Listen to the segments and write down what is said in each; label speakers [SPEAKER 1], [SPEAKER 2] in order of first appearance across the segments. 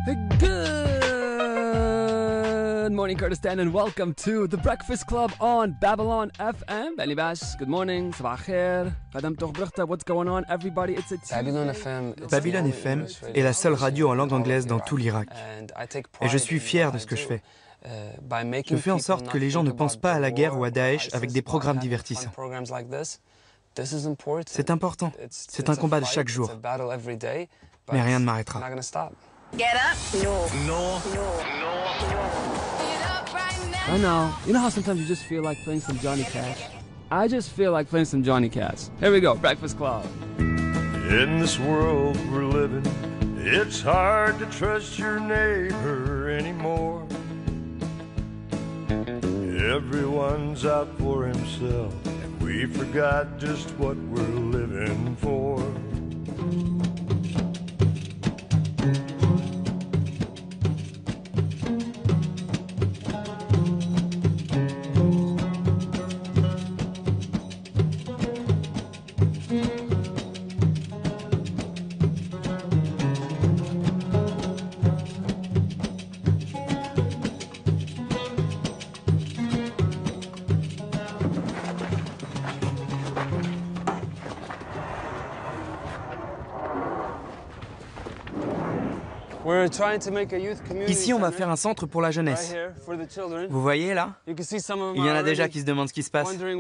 [SPEAKER 1] Good morning, Kurdistan, and welcome to The Breakfast Club on Babylon FM. Benny Bash, good morning, sabah khair. What's going on, everybody? It's
[SPEAKER 2] Babylon FM,
[SPEAKER 3] Babylon FM est la seule radio en langue anglaise dans tout l'Irak. Et je suis fier de ce que je fais. Je fais en sorte que les gens ne pensent pas à la guerre ou à Daesh avec des programmes divertissants. C'est important. C'est un combat de chaque jour. Mais rien ne m'arrêtera.
[SPEAKER 4] Get up.
[SPEAKER 1] I know. You know how sometimes you just feel like playing some Johnny Cash? I just feel like playing some Johnny Cash. Here we go, Breakfast Club.
[SPEAKER 5] In this world we're living, it's hard to trust your neighbor anymore. Everyone's out for himself, and we forgot just what we're living for.
[SPEAKER 3] Ici, on va faire un centre pour la jeunesse. Vous voyez là? Il y en a déjà qui se demandent ce qui se passe. Il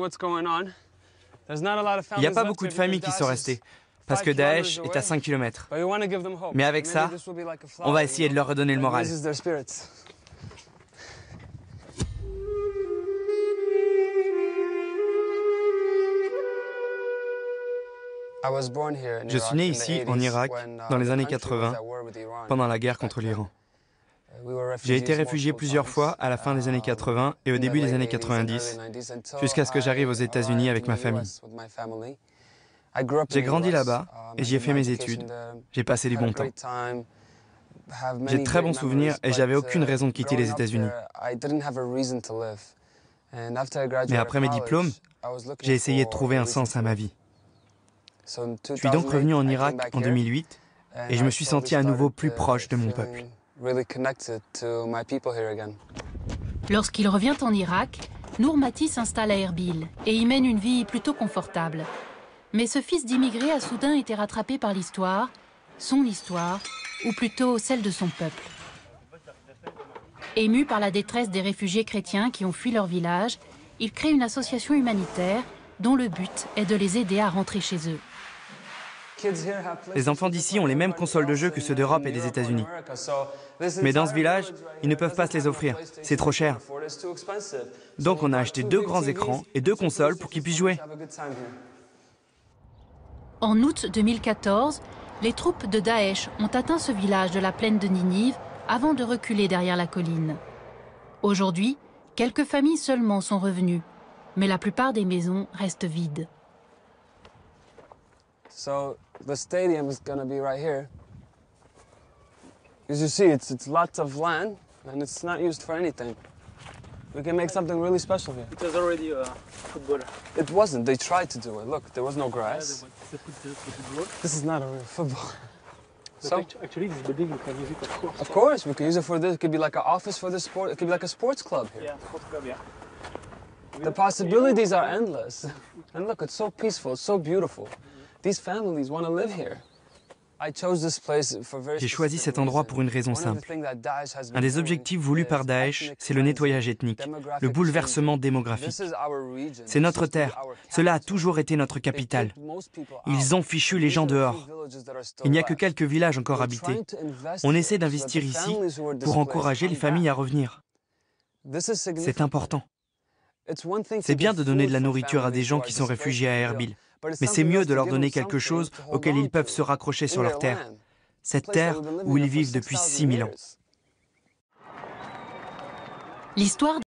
[SPEAKER 3] n'y a pas beaucoup de familles qui sont restées, parce que Daesh est à 5 km. Mais avec ça, on va essayer de leur redonner le moral. Je suis né ici, en Irak, dans les années 80, pendant la guerre contre l'Iran. J'ai été réfugié plusieurs fois à la fin des années 80 et au début des années 90, jusqu'à ce que j'arrive aux États-Unis avec ma famille. J'ai grandi là-bas et j'y ai fait mes études. J'ai passé du bon temps. J'ai de très bons souvenirs et j'avais aucune raison de quitter les États-Unis. Mais après mes diplômes, j'ai essayé de trouver un sens à ma vie. Je suis donc revenu en Irak en 2008 et je me suis senti à nouveau plus proche de mon peuple.
[SPEAKER 6] Lorsqu'il revient en Irak, Nour Mati s'installe à Erbil et y mène une vie plutôt confortable. Mais ce fils d'immigré a soudain été rattrapé par l'histoire, son histoire, ou plutôt celle de son peuple. Ému par la détresse des réfugiés chrétiens qui ont fui leur village, il crée une association humanitaire dont le but est de les aider à rentrer chez eux.
[SPEAKER 3] Les enfants d'ici ont les mêmes consoles de jeux que ceux d'Europe et des États-Unis. Mais dans ce village, ils ne peuvent pas se les offrir. C'est trop cher. Donc on a acheté 2 grands écrans et 2 consoles pour qu'ils puissent jouer.
[SPEAKER 6] En août 2014, les troupes de Daesh ont atteint ce village de la plaine de Ninive avant de reculer derrière la colline. Aujourd'hui, quelques familles seulement sont revenues, mais la plupart des maisons restent vides.
[SPEAKER 2] So the stadium is going to be right here. As you see, it's lots of land and it's not used for anything. We can make something really special here.
[SPEAKER 7] It was already a football.
[SPEAKER 2] It wasn't. They tried to do it. Look, there was no grass.
[SPEAKER 7] Football.
[SPEAKER 2] This is not a real football.
[SPEAKER 7] So actually, this building you can use it, of course.
[SPEAKER 2] Of course, we can use it for this. It could be like an office for the sport. It could be like a sports club here.
[SPEAKER 7] Yeah, sports club, yeah.
[SPEAKER 2] The possibilities are endless. And look, it's so peaceful. It's so beautiful. These families want to live here.
[SPEAKER 3] J'ai choisi cet endroit pour une raison simple. Un des objectifs voulus par Daesh, c'est le nettoyage ethnique, le bouleversement démographique. C'est notre terre. Cela a toujours été notre capitale. Ils ont fichu les gens dehors. Il n'y a que quelques villages encore habités. On essaie d'investir ici pour encourager les familles à revenir. C'est important. C'est bien de donner de la nourriture à des gens qui sont réfugiés à Erbil. Mais c'est mieux de leur donner quelque chose auquel ils peuvent se raccrocher sur leur terre. Cette terre où ils vivent depuis 6000 ans.
[SPEAKER 6] L'histoire